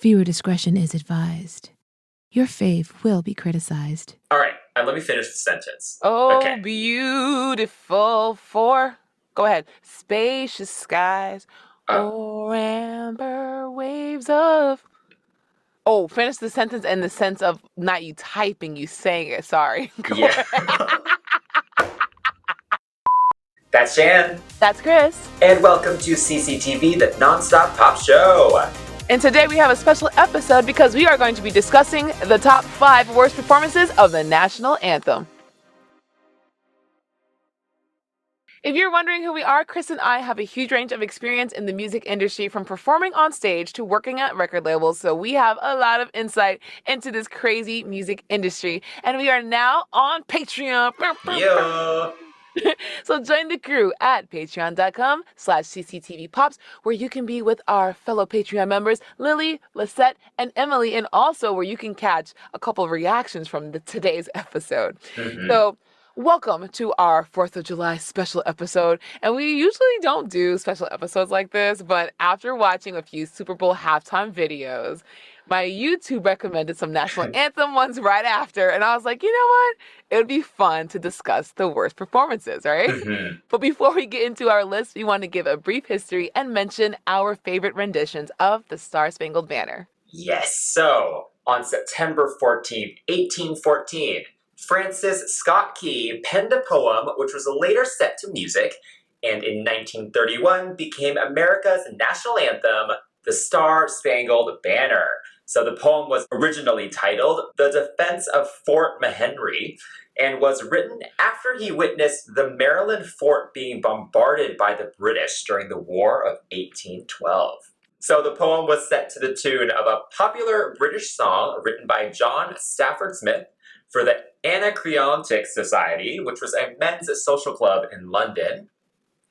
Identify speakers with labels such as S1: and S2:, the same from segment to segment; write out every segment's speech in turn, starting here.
S1: Viewer discretion is advised. Your fave will be criticized.
S2: All right, let me finish the sentence.
S3: Oh,
S2: Okay.
S3: beautiful go ahead. Spacious skies or amber waves of... Oh, finish the sentence in the sense of not you typing, you saying it. Sorry.
S2: Yeah. That's Jan.
S3: That's Chris.
S2: And welcome to CCTV, the nonstop pop show.
S3: And today we have a special episode because we are going to be discussing the top 5 worst performances of the national anthem. If you're wondering who we are, Chris and I have a huge range of experience in the music industry, from performing on stage to working at record labels, so we have a lot of insight into this crazy music industry. And we are now on Patreon.
S2: Yeah.
S3: So join the crew at patreon.com/cctvpops, where you can be with our fellow Patreon members, Lily, Lisette, and Emily, and also where you can catch a couple of reactions from today's episode. So welcome to our 4th of July special episode. And we usually don't do special episodes like this, but after watching a few Super Bowl halftime videos, my YouTube recommended some national anthem ones right after, and I was like, you know what? It would be fun to discuss the worst performances, right? But before we get into our list, we want to give a brief history and mention our favorite renditions of the Star-Spangled Banner.
S2: Yes, so on September 14th, 1814, Francis Scott Key penned a poem which was later set to music, and in 1931 became America's national anthem, the Star-Spangled Banner. So the poem was originally titled The Defense of Fort McHenry and was written after he witnessed the Maryland fort being bombarded by the British during the War of 1812. So the poem was set to the tune of a popular British song written by John Stafford Smith for the Anacreontic Society, which was a men's social club in London.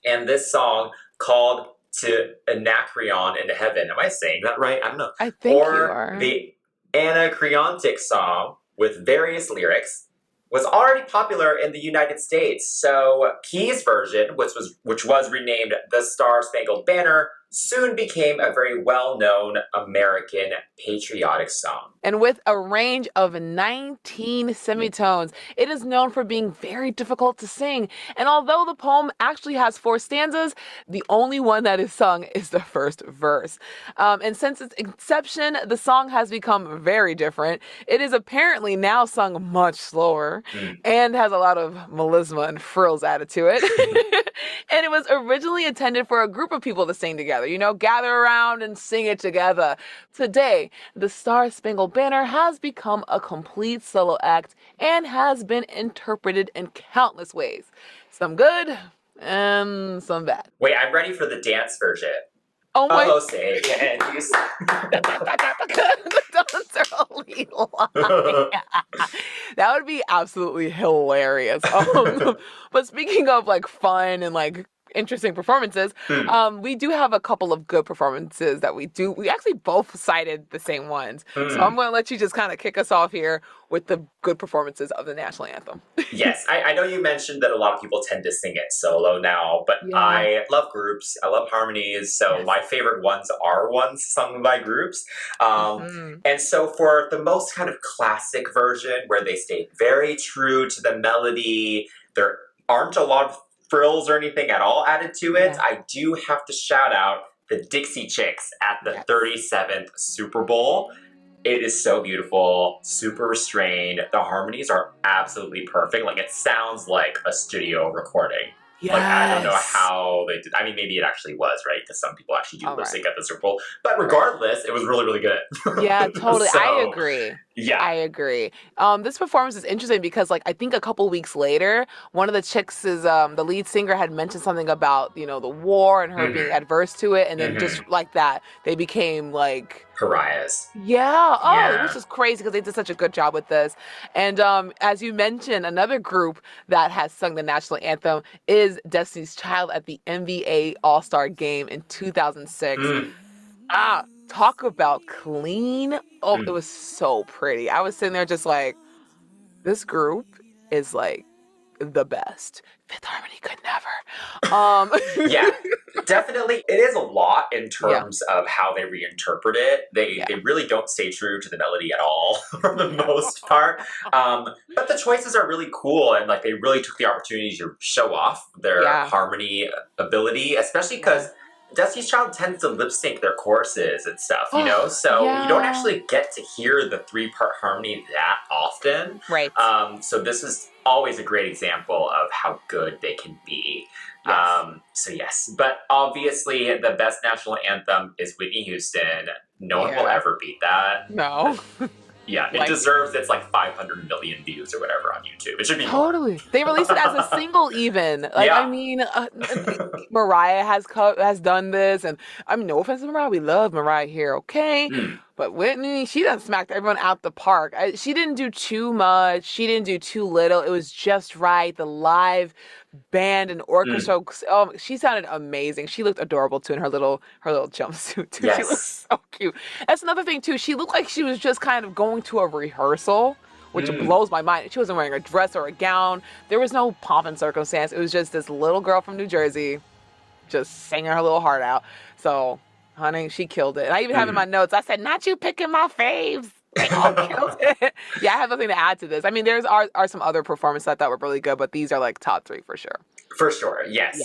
S2: And this song called to Anacreon in heaven. Am I saying that right? I don't know.
S3: I think you are.
S2: The Anacreontic song with various lyrics was already popular in the United States. So Key's version, which was renamed the Star-Spangled Banner, soon became a very well-known American patriotic song.
S3: And with a range of 19 semitones, it is known for being very difficult to sing. And although the poem actually has 4 stanzas, the only one that is sung is the first verse. And since its inception, the song has become very different. It is apparently now sung much slower and has a lot of melisma and frills added to it. And it was originally intended for a group of people to sing together, gather around and sing it together. Today, the Star-Spangled Banner has become a complete solo act and has been interpreted in countless ways. Some good and some bad.
S2: Wait, I'm ready for the dance version.
S3: Oh my...
S2: Oh, say candies.
S3: Don't totally lie. That would be absolutely hilarious. But speaking of fun and interesting performances, we do have a couple of good performances that we actually both cited the same ones. So I'm going to let you just kind of kick us off here with the good performances of the national anthem.
S2: Yes, I know you mentioned that a lot of people tend to sing it solo now, but yeah. I love groups, I love harmonies, so my favorite ones are ones sung by groups. And so for the most kind of classic version, where they stay very true to the melody, there aren't a lot of frills or anything at all added to it, I do have to shout out the Dixie Chicks at the 37th Super Bowl. It is so beautiful, super restrained. The harmonies are absolutely perfect. It sounds like a studio recording.
S3: Yes.
S2: I don't know how they did. I mean, maybe it actually was, right? Because some people actually do lip sync at the Super Bowl. But regardless, it was really, really good.
S3: Yeah, totally.
S2: So,
S3: I agree.
S2: Yeah.
S3: I agree. This performance is interesting because, I think a couple weeks later, one of the chicks is, the lead singer had mentioned something about, the war and her being adverse to it. And then just like that, they became
S2: pariahs.
S3: Yeah. Which is crazy because they did such a good job with this. And as you mentioned, another group that has sung the national anthem is Destiny's Child at the NBA All-Star Game in 2006. Talk about clean. Oh, it was so pretty. I was sitting there just this group is the best. Fifth Harmony could never.
S2: Yeah. Definitely, it is a lot in terms of how they reinterpret it. They really don't stay true to the melody at all for the most part. But the choices are really cool, and like they really took the opportunity to show off their
S3: Yeah.
S2: harmony ability, especially because Destiny's Child tends to lip sync their choruses and stuff, you know? So you don't actually get to hear the 3-part harmony that often.
S3: Right.
S2: So this is always a great example of how good they can be. So yes, but obviously the best national anthem is Whitney Houston. No one will ever beat that.
S3: No.
S2: Yeah, it deserves its like 500 million views or whatever on YouTube. It should be
S3: totally more. They released it as a single, even. Like, I mean, Mariah has done this, and I mean, no offense to Mariah, we love Mariah here, okay? But Whitney, she done smacked everyone out the park. She didn't do too much. She didn't do too little. It was just right. The live band and orchestra. Oh, she sounded amazing. She looked adorable too in her little jumpsuit too. She looked so cute. That's another thing too. She looked like she was just kind of going to a rehearsal, which blows my mind. She wasn't wearing a dress or a gown. There was no pomp and circumstance. It was just this little girl from New Jersey just singing her little heart out. So, honey, she killed it. And I even have in my notes, I said, not you picking my faves. They all killed it. Yeah, I have nothing to add to this. I mean, there's are some other performances I thought were really good, but these are like top 3 for sure.
S2: For sure, yes.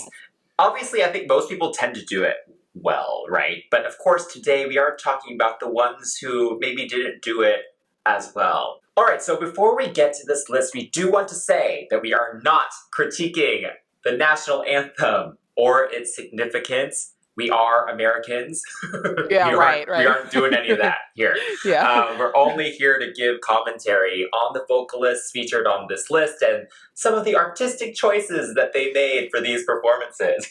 S2: Obviously, I think most people tend to do it well, right? But of course, today we are talking about the ones who maybe didn't do it as well. All right, so before we get to this list, we do want to say that we are not critiquing the national anthem or its significance. We are Americans.
S3: Right.
S2: We aren't doing any of that here. We're only here to give commentary on the vocalists featured on this list and some of the artistic choices that they made for these performances.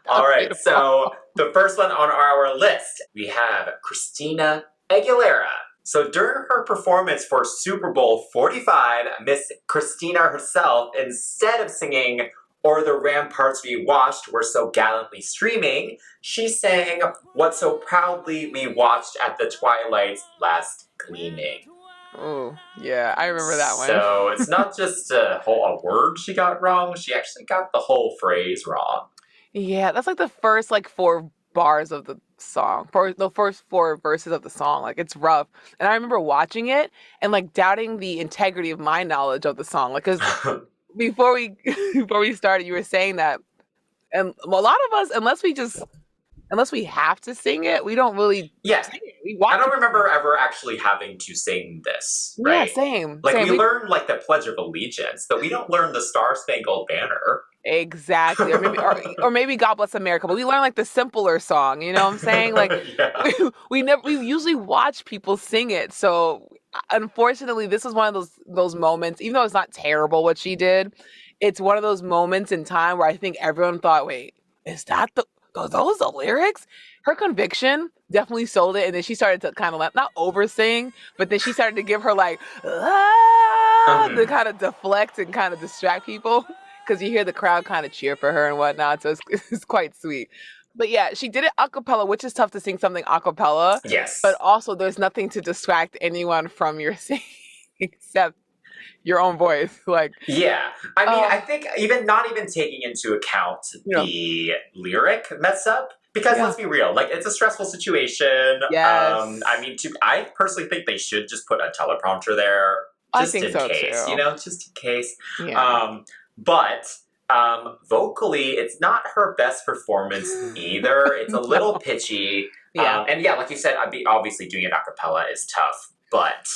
S2: All right, so the first one on our list, we have Christina Aguilera. So during her performance for Super Bowl 45, Miss Christina herself, instead of singing "Or the Ramparts We Watched Were So Gallantly Streaming," she sang "What So Proudly We Watched at the Twilight's Last Gleaming."
S3: Oh, yeah, I remember that one.
S2: So it's not just a word she got wrong, she actually got the whole phrase wrong.
S3: Yeah, that's like the first 4 bars of the song, for the first 4 verses of the song. Like, it's rough. And I remember watching it and doubting the integrity of my knowledge of the song. Like, because before we started, you were saying that, and a lot of us, unless we have to sing it, we don't really sing it.
S2: I don't remember ever actually having to sing this, right?
S3: Yeah, same.
S2: We learn the Pledge of Allegiance, but we don't learn the Star-Spangled Banner.
S3: Exactly. Or maybe God Bless America, but we learn the simpler song, you know what I'm saying? We usually watch people sing it. So unfortunately, this was one of those moments, even though it's not terrible what she did, it's one of those moments in time where I think everyone thought, wait, is that those the lyrics? Her conviction definitely sold it, and then she started to kind of not over sing, but then she started to give her to kind of deflect and kind of distract people, because you hear the crowd kind of cheer for her and whatnot, so it's quite sweet. But yeah, she did it a cappella, which is tough to sing something a cappella.
S2: Yes.
S3: But also, there's nothing to distract anyone from your singing except your own voice.
S2: Yeah. I mean, I think not even taking into account the lyric mess up, because let's be real, it's a stressful situation.
S3: Yes.
S2: I personally think they should just put a teleprompter there, just in case, just in case.
S3: Yeah.
S2: But vocally, it's not her best performance either. It's a little pitchy. And like you said, obviously doing it a cappella is tough, but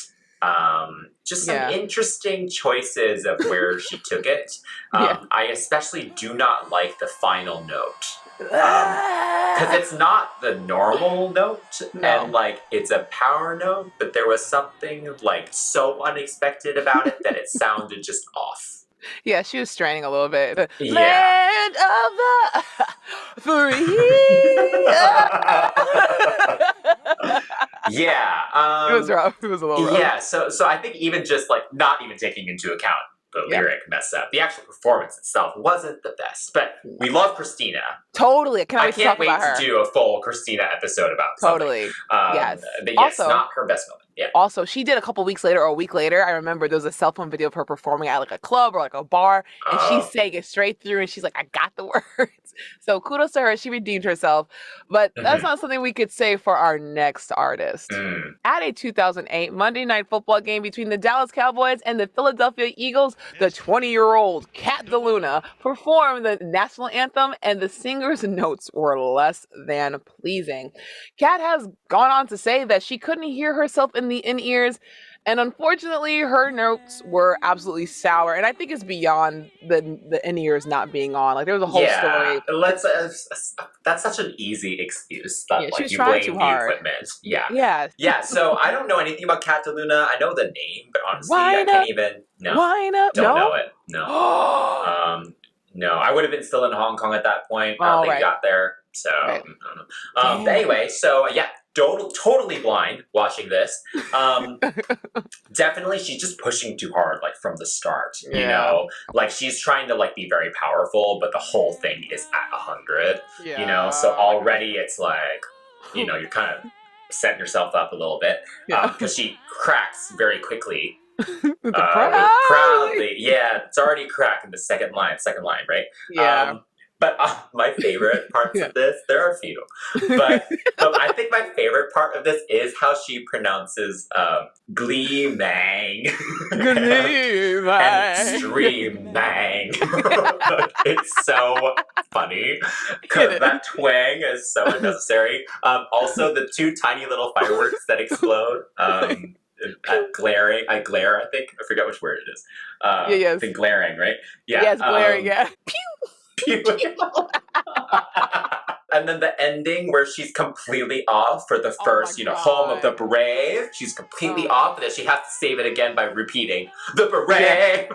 S2: just some interesting choices of where she took it. I especially do not like the final note. Because it's not the normal note, and it's a power note, but there was something so unexpected about it that it sounded just off.
S3: Yeah, she was straining a little bit. Land of the free. It was rough. It was a little rough.
S2: Yeah, so I think even just not even taking into account the lyric mess up, the actual performance itself wasn't the best. But we love Christina.
S3: Totally.
S2: I can't wait to do a full Christina episode about something.
S3: Yes.
S2: But yes, also, not her best moment.
S3: Also, she did a couple weeks later or a week later. I remember there was a cell phone video of her performing at like a club or like a bar, and she sang it straight through, and she's like, I got the words. So kudos to her. She redeemed herself. But that's not something we could say for our next artist. At a 2008 Monday Night Football game between the Dallas Cowboys and the Philadelphia Eagles, the 20-year-old Cat DeLuna performed the national anthem, and the singer's notes were less than pleasing. Cat has gone on to say that she couldn't hear herself in the in-ears, and unfortunately, her notes were absolutely sour. And I think it's beyond the in-ears not being on. Like, there was a whole story.
S2: That's such an easy excuse. That,
S3: like,
S2: you blame the equipment. Yeah, so I don't know anything about Cat DeLuna. I know the name, but honestly, I can't even... No. Don't know it. No. No, I would have been still in Hong Kong at that point. I don't think we got there. So, I don't know. But anyway, so totally blind watching this. Definitely, she's just pushing too hard, like from the start. You know, like she's trying to like be very powerful, but the whole thing is at 100. You know, so already it's like, you know, you're kind of setting yourself up a little bit because she cracks very quickly. Proudly. Yeah, it's already cracked in the second line, right?
S3: Yeah.
S2: But my favorite parts of this, there are a few, but I think my favorite part of this is how she pronounces glee mang and stream mang. It's so funny because that twang is so unnecessary. Also, the two tiny little fireworks that explode. Glare, I think. I forget which word it is. The glaring, right? Yeah.
S3: Yes, glaring, Pew!
S2: And then the ending where she's completely off for the first, home of the brave. She's completely off, and then she has to save it again by repeating the brave.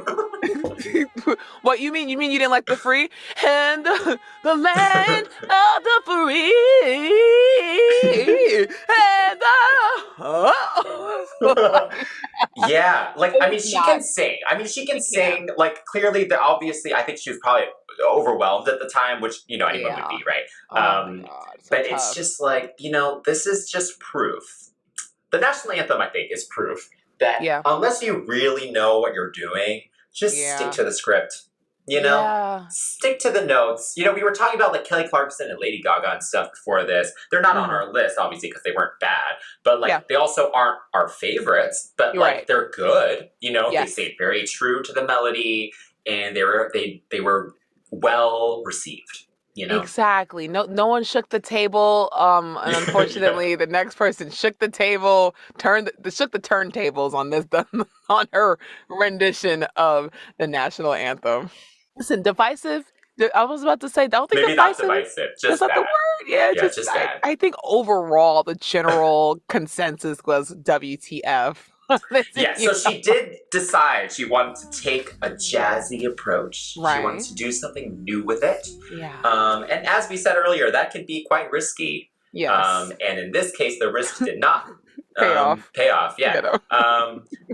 S3: What you mean? You mean you didn't like the free and the land of the free and
S2: yeah, like I mean, she can sing. Sing. Like clearly, obviously, I think she was probably overwhelmed at the time, which anyone would be, right? But it's just like this is just proof. The national anthem, I think, is proof that unless you really know what you're doing, just stick to the script. Stick to the notes. We were talking about like Kelly Clarkson and Lady Gaga and stuff before this. They're not on our list, obviously, because they weren't bad. But like they also aren't our favorites. But they're good. They stayed very true to the melody, and they were well received.
S3: Exactly. No one shook the table. And unfortunately, the next person shook the table, shook the turntables on her rendition of the national anthem. Listen, divisive. I was about to say, don't think
S2: maybe
S3: divisive.
S2: Not divisive. Just
S3: that's not the word. Yeah, just bad. I think overall the general consensus was WTF.
S2: So she did decide she wanted to take a jazzy approach.
S3: Right.
S2: She wanted to do something new with it.
S3: Yeah.
S2: And as we said earlier, that can be quite risky.
S3: Yes.
S2: And in this case, the risk did not
S3: pay off.
S2: Yeah.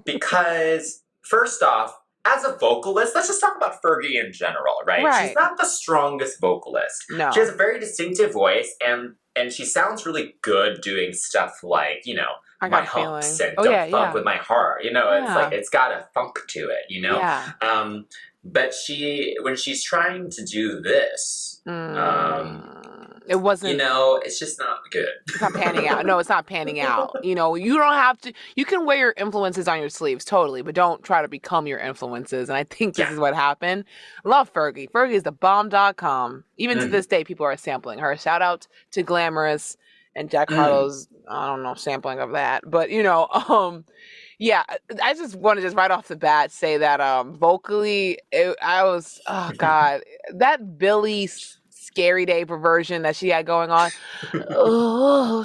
S2: Because first off, as a vocalist, let's just talk about Fergie in general, right? She's not the strongest vocalist.
S3: No.
S2: She has a very distinctive voice, and she sounds really good doing stuff like, my humps and don't funk with my heart. It's like it's got a funk to it,
S3: Yeah.
S2: But when she's trying to do this,
S3: it wasn't.
S2: It's just not good.
S3: It's not panning out. No, it's not panning out. You don't have to. You can wear your influences on your sleeves, totally, but don't try to become your influences. And I think this is what happened. Love Fergie. Fergie is the bomb.com. Even to this day, people are sampling her. Shout out to Glamorous and Jack Harlow's, I don't know, sampling of that. But, I just want to right off the bat say that vocally, that Billy Scary Day perversion that she had going on. I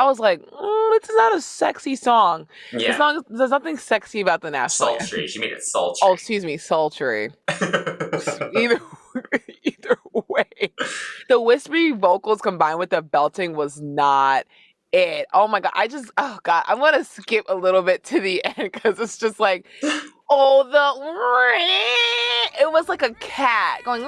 S3: was like, it's not a sexy song.
S2: Yeah.
S3: There's nothing sexy about the national anthem.
S2: Sultry. She made it sultry.
S3: Oh, excuse me, sultry. Either way, the whispery vocals combined with the belting was not it. Oh my god! I want to skip a little bit to the end because it's just like, it was like a cat going.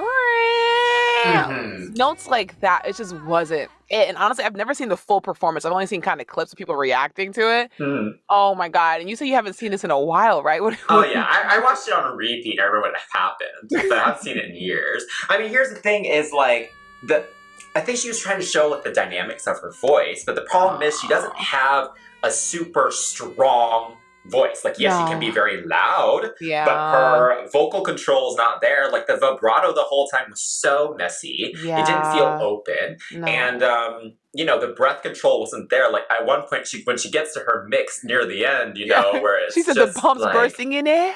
S2: Mhm.
S3: notes like that, it just wasn't it. And honestly, I've never seen the full performance. I've only seen kind of clips of people reacting to it.
S2: Mhm.
S3: Oh my God. And you say you haven't seen this in a while, right?
S2: Oh yeah, I watched it on a repeat. I remember what happened, but I haven't seen it in years. I mean, here's the thing: is like I think she was trying to show like the dynamics of her voice, but the problem is she doesn't have a super strong voice. Like, yes, she can be
S3: No.
S2: very loud, but
S3: Yeah.
S2: her vocal control is not there. Like the vibrato the whole time was so messy. It didn't feel
S3: Yeah.
S2: open,
S3: No.
S2: and the breath control wasn't there. Like at one point, when she gets to her mix near the end, where it's
S3: She said the
S2: just
S3: pumps
S2: like,
S3: bursting in air.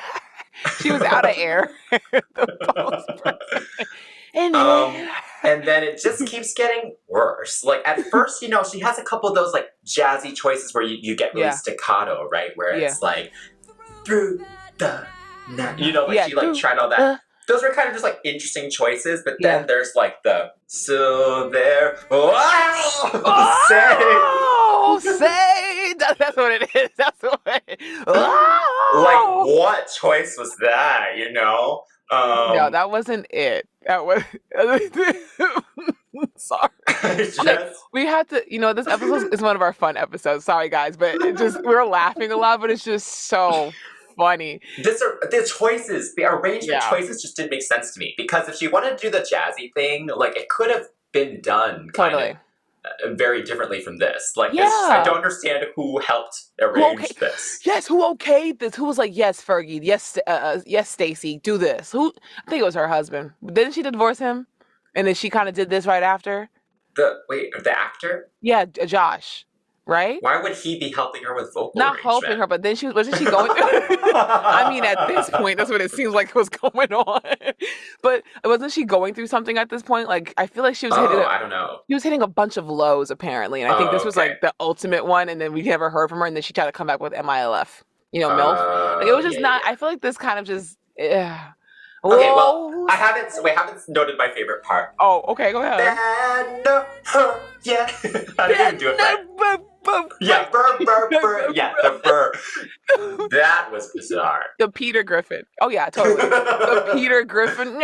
S3: She was out of air. The pumps bursting in air.
S2: And then it just keeps getting worse. Like at first, she has a couple of those like jazzy choices where you get really
S3: Yeah.
S2: staccato, right? Where
S3: Yeah.
S2: it's like through the night. She like
S3: through
S2: tried all that. Those were kind of just like interesting choices, but then
S3: Yeah.
S2: there's like the so there. Wow!
S3: Oh, say that's what it is. That's what it is.
S2: Like what choice was that?
S3: No, that wasn't it. That was sorry.
S2: just
S3: Like, we had to, this episode is one of our fun episodes. Sorry, guys, but we were laughing a lot, but it's just so funny.
S2: The choices, the arrangement
S3: Yeah.
S2: choices just didn't make sense to me. Because if she wanted to do the jazzy thing, like it could have been done kind
S3: Totally.
S2: of very differently from this. Like,
S3: Yeah.
S2: I don't understand who helped arrange this.
S3: Yes, who okayed this? Who was like, yes, Fergie, yes, Stacy, do this? Who? I think it was her husband. Didn't she divorce him? And then she kind of did this right after?
S2: The actor?
S3: Yeah, Josh, right?
S2: Why would he be helping her with vocal
S3: Not
S2: arrangement?
S3: helping her, but then wasn't she going through? I mean, at this point, that's what it seems like was going on. But wasn't she going through something at this point? Like, I feel like she was
S2: I don't know.
S3: She was hitting a bunch of lows, apparently. And I think this was
S2: okay.
S3: like the ultimate one. And then we never heard from her. And then she tried to come back with MILF, MILF. Like, it was just not, I feel like this kind of just,
S2: Okay, well, I haven't noted my favorite part.
S3: Oh, okay, go ahead.
S2: Yeah. I didn't even do it right. Yeah, burr. Yeah, the burr. That was bizarre.
S3: The Peter Griffin. Oh, yeah, totally. The Peter Griffin.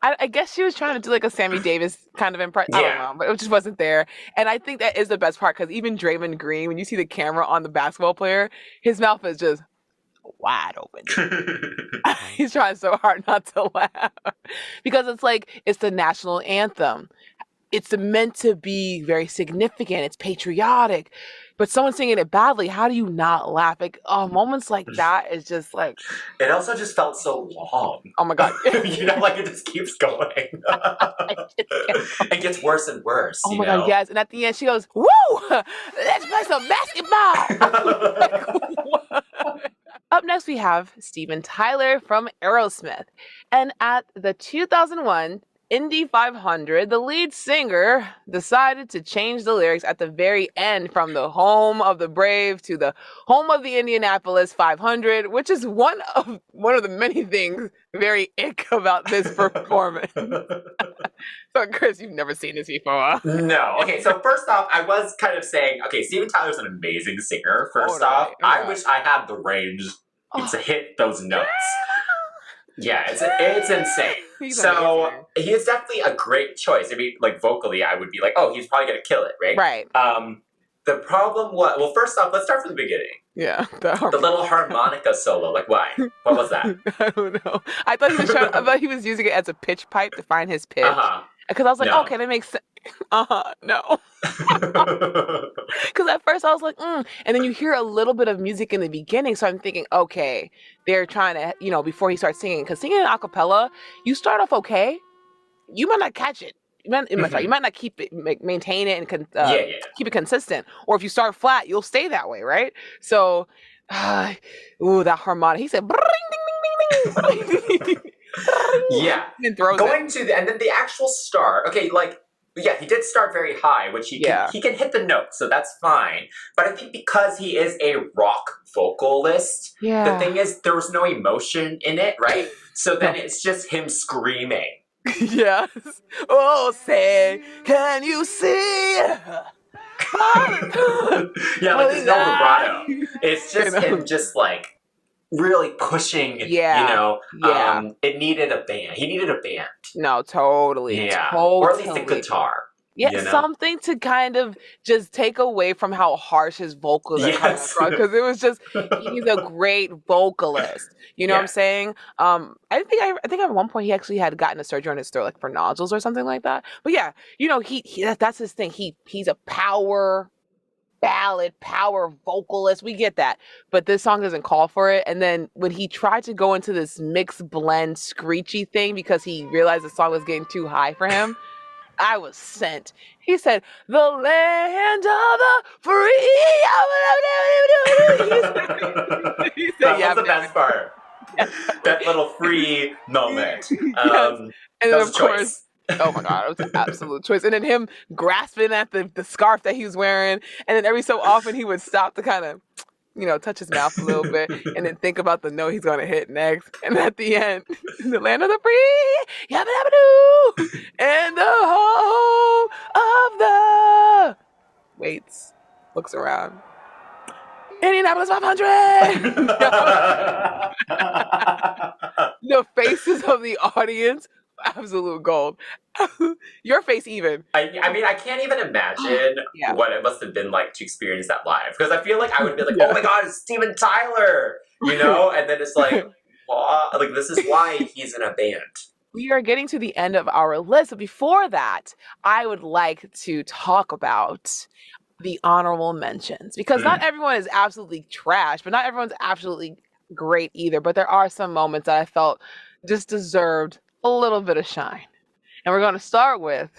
S3: I guess she was trying to do like a Sammy Davis kind of impression. I don't know, but it just wasn't there. And I think that is the best part because even Draymond Green, when you see the camera on the basketball player, his mouth is just wide open. He's trying so hard not to laugh because it's the national anthem. It's meant to be very significant. It's patriotic, but someone singing it badly, how do you not laugh? Like, moments like that is just like.
S2: It also just felt so long.
S3: Oh my God.
S2: Like it just keeps going. It gets worse and worse.
S3: Oh my God, yes. And at the end, she goes, "Woo! Let's play some basketball." Like, what? Up next, we have Steven Tyler from Aerosmith. And at the 2001 Indy 500, the lead singer decided to change the lyrics at the very end from the home of the brave to the home of the Indianapolis 500, which is one of the many things very ick about this performance. So, Chris, you've never seen this before.
S2: No. Okay, so first off, I was kind of saying, okay, Steven Tyler's an amazing singer, first off. I wish I had the range to hit those notes. Yeah, it's insane. So he is definitely a great choice. I mean, like vocally, I would be like, oh, he's probably gonna kill it, right?
S3: Right.
S2: The problem was, well, first off, let's start from the beginning.
S3: Yeah.
S2: The little harmonica solo, like why? What was that?
S3: I don't know. I thought he was using it as a pitch pipe to find his pitch. Because I was like, okay, that makes sense. No. Because at first I was like, and then you hear a little bit of music in the beginning, so I'm thinking, okay, they're trying to, before he starts singing, because singing in a cappella, you start off okay, you might not catch it. You might not keep it, maintain it, and keep it consistent. Or if you start flat, you'll stay that way, right? So, that harmonic. He said, ding, ding, ding, ding.
S2: Yeah.
S3: And
S2: then the actual start. Okay, he did start very high, which he can hit the notes, so that's fine. But I think because he is a rock vocalist, the thing is there was no emotion in it, right? So then it's just him screaming.
S3: Yes. Oh, say, can you see?
S2: Yeah, like there's no vibrato. It's just him just like really pushing,
S3: Yeah. Yeah.
S2: it needed a band. He needed a band.
S3: No, totally.
S2: Yeah. Or at least a
S3: Totally.
S2: guitar,
S3: Yeah, something to kind of just take away from how harsh his vocals are coming
S2: Yes.
S3: across. Because it was just, he's a great vocalist. You know what I'm
S2: Yeah.
S3: saying? I think at one point he actually had gotten a surgery on his throat, like for nodules or something like that. But yeah, that's his thing. He's a power ballad, power vocalist. We get that. But this song doesn't call for it. And then when he tried to go into this mixed blend screechy thing because he realized the song was getting too high for him, I was sent. He said, "The land of the free." He said,
S2: That was the best part. That little free moment.
S3: Yes. And then,
S2: that was
S3: of
S2: a
S3: course,
S2: choice.
S3: oh my God, it was an absolute choice. And then him grasping at the scarf that he was wearing. And then every so often he would stop to kind of, touch his mouth a little bit and then think about the note he's going to hit next. And at the end, the land of the free, yabba dabba doo, and the home of the waits, looks around. Indianapolis 500! The faces of the audience, absolute gold. Your face even.
S2: I mean, I can't even imagine
S3: Yeah.
S2: what it must have been like to experience that live. Because I feel like I would be like, oh my God, it's Steven Tyler! And then it's like, like this is why he's in a band.
S3: We are getting to the end of our list, but before that, I would like to talk about the honorable mentions, because not everyone is absolutely trash, but not everyone's absolutely great either. But there are some moments that I felt just deserved a little bit of shine. And we're going to start with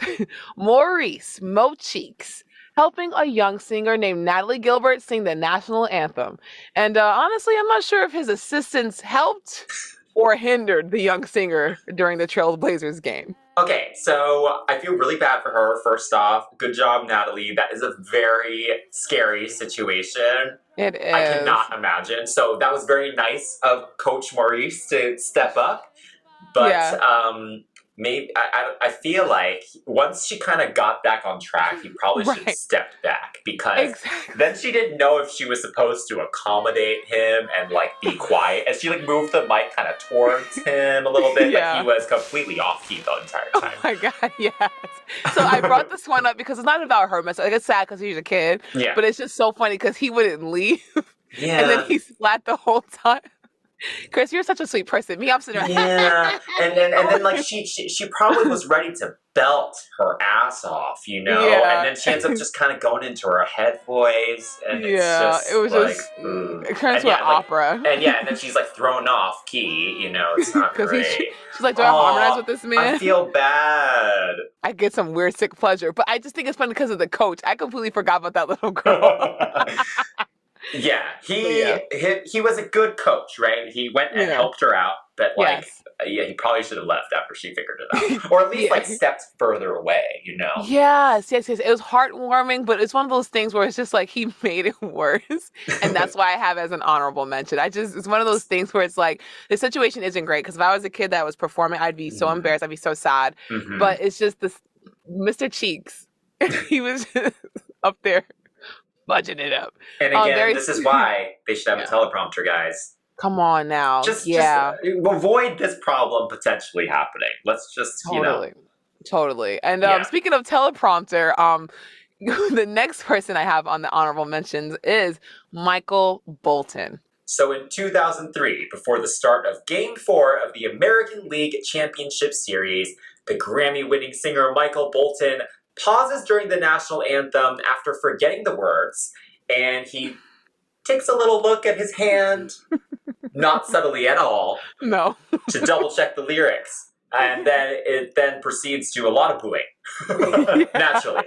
S3: Maurice Mo Cheeks helping a young singer named Natalie Gilbert sing the national anthem. And honestly, I'm not sure if his assistance helped or hindered the young singer during the Trailblazers game.
S2: Okay, so I feel really bad for her, first off. Good job, Natalie. That is a very scary situation.
S3: It is.
S2: I cannot imagine. So that was very nice of Coach Maurice to step up. But maybe I feel like once she kind of got back on track, he probably should have stepped back, because then she didn't know if she was supposed to accommodate him and like be quiet. And she like moved the mic kind of towards him a little bit, but he was completely off key the entire time.
S3: Oh my God, yes. So I brought this one up because it's not about her message. Like, it's sad because he's a kid, but it's just so funny because he wouldn't leave. And then he's flat the whole time. Chris, you're such a sweet person. Me, I'm sitting around.
S2: Yeah, and then like she probably was ready to belt her ass off, and then she ends up just kind of going into her head voice, and it's just
S3: it was
S2: like,
S3: just it turns to an opera.
S2: And then she's like thrown off key, it's not great.
S3: She's like, do I harmonize with this man?
S2: I feel bad.
S3: I get some weird sick pleasure, but I just think it's funny because of the coach. I completely forgot about that little girl.
S2: Yeah, he was a good coach, right? He went and helped her out, but he probably should have left after she figured it out, or at least like stepped further away,
S3: Yes. It was heartwarming, but it's one of those things where it's just like he made it worse, and that's why I have it as an honorable mention. It's one of those things where it's like the situation isn't great, because if I was a kid that was performing, I'd be so embarrassed, I'd be so sad. But it's just this Mr. Cheeks, he was just up there. Budget it up.
S2: And again, this is why they should have a teleprompter, guys.
S3: Come on now.
S2: Just avoid this problem potentially happening. Let's just,
S3: Totally. And speaking of teleprompter, the next person I have on the honorable mentions is Michael Bolton.
S2: So in 2003, before the start of Game 4 of the American League Championship Series, the Grammy-winning singer Michael Bolton pauses during the national anthem after forgetting the words, and he takes a little look at his hand, not subtly at all, to double check the lyrics. And then it proceeds to a lot of booing, naturally.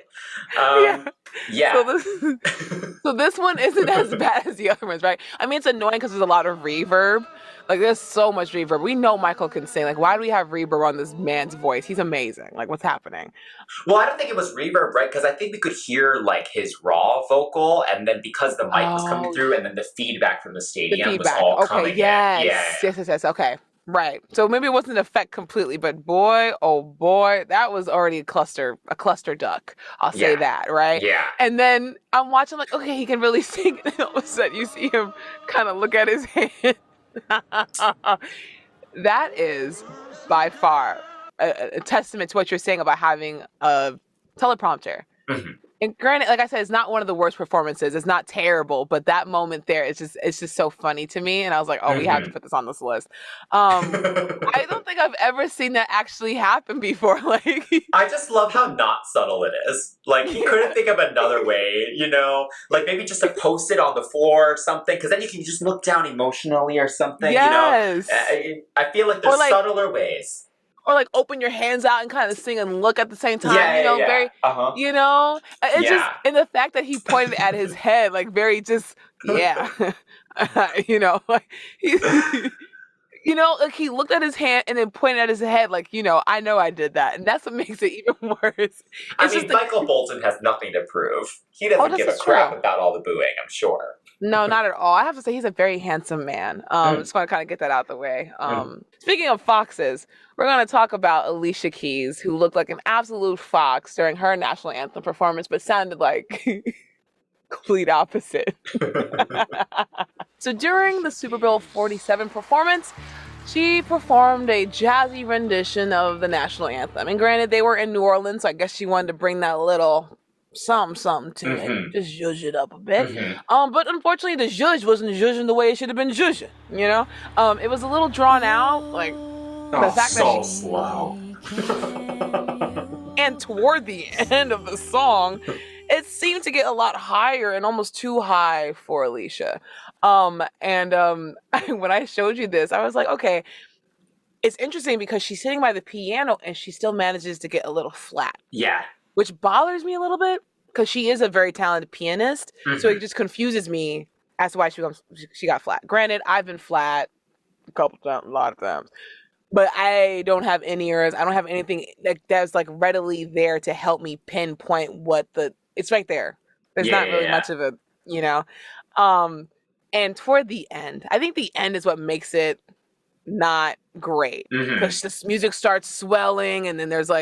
S3: So this one isn't as bad as the other ones, right? I mean, it's annoying because there's a lot of reverb. Like, there's so much reverb. We know Michael can sing. Like, why do we have reverb on this man's voice? He's amazing. Like, what's happening?
S2: Well, I don't think it was reverb, right? Because I think we could hear, like, his raw vocal, and then because the mic was coming through, and then the feedback from the stadium was all coming in.
S3: Yes. Okay. Right. So maybe it wasn't an effect completely, but boy, oh boy, that was already a cluster duck. I'll say that, right?
S2: Yeah.
S3: And then I'm watching like, okay, he can really sing. And all of a sudden you see him kind of look at his hand. That is by far a testament to what you're saying about having a teleprompter.
S2: Mhm.
S3: And granted, like I said, it's not one of the worst performances. It's not terrible, but that moment there is just so funny to me. And I was like, oh, we have to put this on this list. I don't think I've ever seen that actually happen before. Like,
S2: I just love how not subtle it is. Like, he couldn't think of another way, you know? Like, maybe just to post it on the floor or something, because then you can just look down emotionally or something,
S3: yes.
S2: you know? I feel like there's subtler ways.
S3: Or like open your hands out and kind of sing and look at the same time,
S2: Yeah.
S3: very, you know, it's just, and the fact that he pointed at his head, like very just, you know, like you know, like he looked at his hand and then pointed at his head, like, you know I did that. And that's what makes it even worse.
S2: I mean, Michael Bolton has nothing to prove. He doesn't give a crap about all the booing, I'm sure.
S3: No, not at all. I have to say he's a very handsome man. Just want to kind of get that out the way. Speaking of foxes, we're going to talk about Alicia Keys, who looked like an absolute fox during her national anthem performance, but sounded like complete opposite. So during the Super Bowl 47 performance, she performed a jazzy rendition of the national anthem. And granted, they were in New Orleans, so I guess she wanted to bring that little something to it, just zhuzh it up a bit. But unfortunately, the zhuzh wasn't zhuzhing the way it should have been zhuzhing, you know? It was a little drawn out, like the fact that she...
S2: slow.
S3: And toward the end of the song, it seemed to get a lot higher and almost too high for Alicia. When I showed you this, I was like, okay, it's interesting because she's sitting by the piano and she still manages to get a little flat.
S2: Yeah.
S3: Which bothers me a little bit because she is a very talented pianist. So it just confuses me as to why she got flat. Granted, I've been flat a lot of times. But I don't have in-ears. I don't have anything that's like readily there to help me pinpoint it's right there. There's not really much of a, you know. And toward the end, I think the end is what makes it not great. Because this music starts swelling and then there's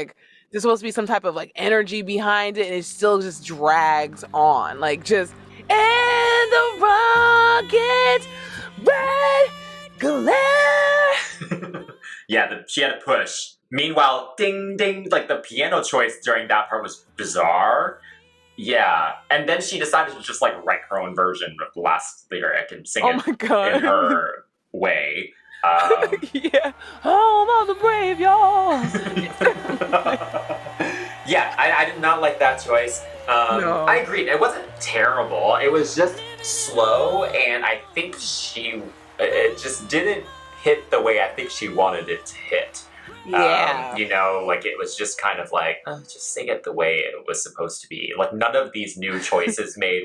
S3: supposed to be some type of like energy behind it and it still just drags on. Like just, and the rocket red glare.
S2: She had to push. Meanwhile, ding, ding, like the piano choice during that part was bizarre. Yeah. And then she decided to just like write her own version of the last lyric and sing it in her way.
S3: Yeah. Oh, the brave, y'all.
S2: Yeah, I did not like that choice.
S3: No.
S2: I agreed. It wasn't terrible. It was just slow, and I think it just didn't hit the way I think she wanted it to hit.
S3: Yeah.
S2: You know, like it was just kind of like, just sing it the way it was supposed to be. Like none of these new choices made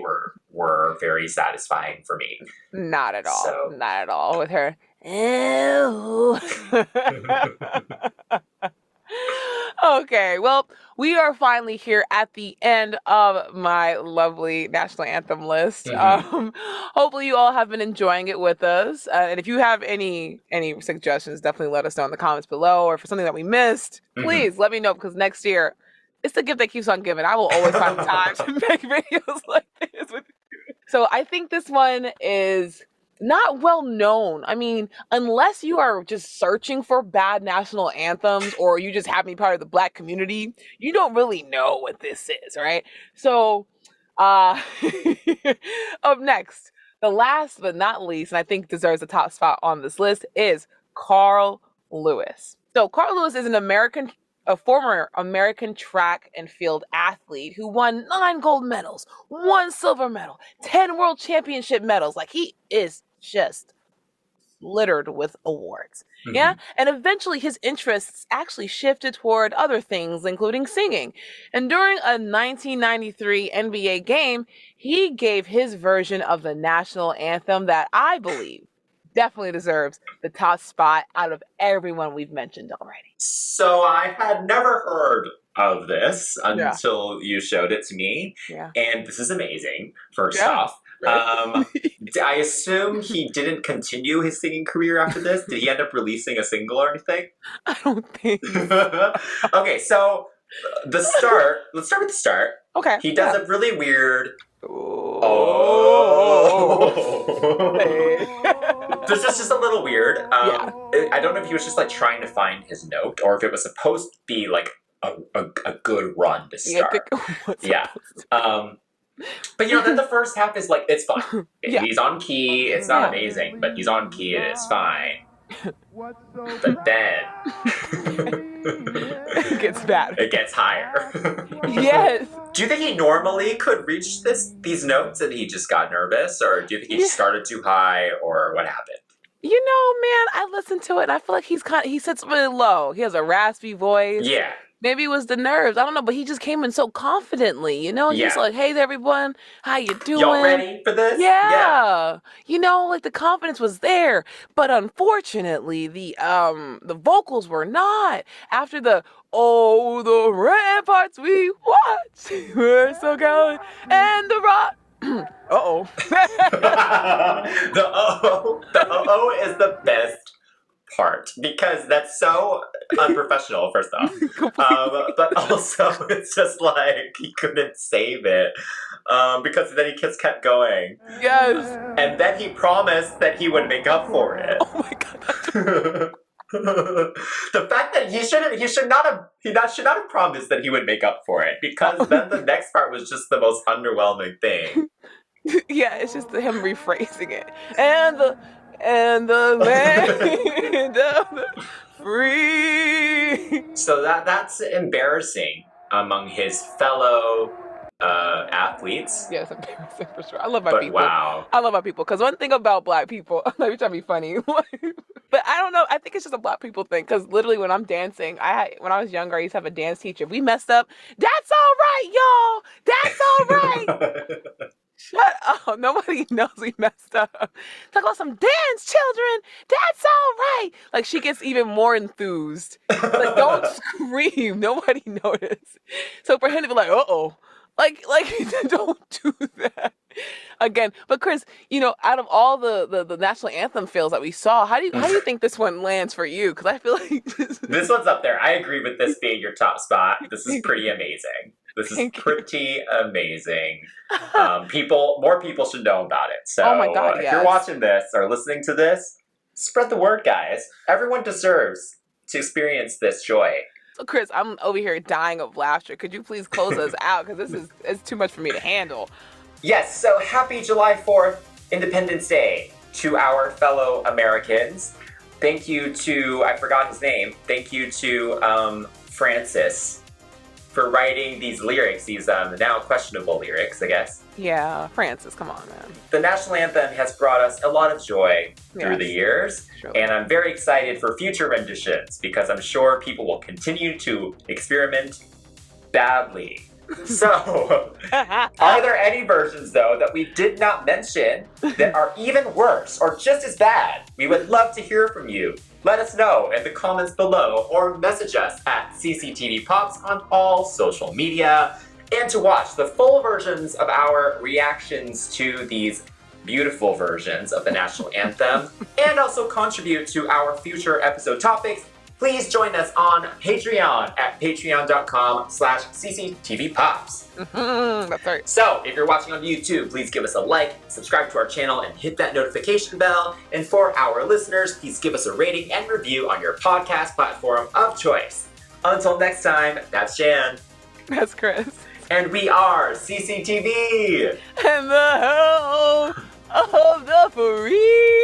S2: were very satisfying for me.
S3: Not at all.
S2: So.
S3: Not at all with her. Ew. Okay, well, we are finally here at the end of my lovely national anthem list. Hopefully you all have been enjoying it with us. And if you have any suggestions, definitely let us know in the comments below, or for something that we missed, please let me know, because next year, it's the gift that keeps on giving. I will always find time to make videos like this with you. So I think this one is not well known. I mean, unless you are just searching for bad national anthems or you just happen to be part of the Black community, you don't really know what this is, right? So, up next, the last but not least, and I think deserves a top spot on this list, is Carl Lewis. So Carl Lewis is a former American track and field athlete who won 9 gold medals, 1 silver medal, 10 world championship medals. Like, he is just littered with awards. Yeah. And eventually his interests actually shifted toward other things, including singing. And during a 1993 NBA game, he gave his version of the national anthem that I believe definitely deserves the top spot out of everyone we've mentioned already.
S2: So I had never heard of this until you showed it to me.
S3: Yeah.
S2: And this is amazing, first off. Right. I assume he didn't continue his singing career after this. Did he end up releasing a single or anything?
S3: I don't think.
S2: Okay, so let's start with the start.
S3: Okay.
S2: He does a really weird This was just a little weird.
S3: Yeah.
S2: I don't know if he was just like trying to find his note or if it was supposed to be like a good run to
S3: Yeah, I
S2: start.
S3: think it was
S2: Yeah. But then the first half is like, it's fine.
S3: Yeah.
S2: He's on key. It's not amazing, but he's on key. It is fine. But then
S3: it gets bad.
S2: it gets higher.
S3: Yes.
S2: Do you think he normally could reach these notes and he just got nervous, or do you think he started too high, or what happened?
S3: Man, I listened to it and I feel like he sits really low. He has a raspy voice.
S2: Yeah.
S3: Maybe it was the nerves. I don't know, but he just came in so confidently, He's like, hey, everyone, how you doing?
S2: Y'all ready for this?
S3: Yeah. Like the confidence was there. But unfortunately, the vocals were not. After the ramparts we watch, we're so going, and the rock. Uh-oh.
S2: The uh-oh is the best part because that's so unprofessional, first off. But also it's just like he couldn't save it because then he just kept going.
S3: Yes.
S2: And then he promised that he would make up for it.
S3: Oh my God.
S2: The fact that he should not have promised that he would make up for it, because then the next part was just the most underwhelming thing.
S3: Yeah, it's just him rephrasing it. And the land of the free.
S2: So that's embarrassing among his fellow athletes.
S3: Yes, embarrassing for sure. I love my
S2: But
S3: people.
S2: wow.
S3: I love my people. Because one thing about black people, let me try to be funny. But I don't know. I think it's just a black people thing. Because literally when I'm dancing, when I was younger, I used to have a dance teacher. If we messed up, that's all right, y'all. That's all right. Shut up. Nobody knows we messed up. Talk about some dance, children. That's all right. Like, she gets even more enthused. Like, don't scream. Nobody noticed. So for him to be like, uh-oh. Like, don't do that. Again. But Chris, out of all the national anthem fails that we saw, how do you think this one lands for you? Because I feel like
S2: this one's up there. I agree with this being your top spot. This is pretty amazing. This is pretty amazing. More people should know about it. So
S3: oh my God,
S2: if you're watching this or listening to this, spread the word, guys. Everyone deserves to experience this joy.
S3: So Chris, I'm over here dying of laughter. Could you please close us out? Because it's too much for me to handle.
S2: Yes, so happy July 4th, Independence Day, to our fellow Americans. Thank you to, I forgot his name, thank you to Francis for writing these lyrics, these now questionable lyrics, I guess.
S3: Yeah, Francis, come on, man.
S2: The national anthem has brought us a lot of joy through the years, and I'm very excited for future renditions because I'm sure people will continue to experiment badly. So, are there any versions, though, that we did not mention that are even worse or just as bad? We would love to hear from you. Let us know in the comments below or message us at CCTV Pops on all social media. And to watch the full versions of our reactions to these beautiful versions of the national anthem and also contribute to our future episode topics, please join us on Patreon at patreon.com/cctvpops.
S3: That's right.
S2: So, if you're watching on YouTube, please give us a like, subscribe to our channel, and hit that notification bell. And for our listeners, please give us a rating and review on your podcast platform of choice. Until next time, that's Jan.
S3: That's Chris.
S2: And we are CCTV.
S3: And the home of the free.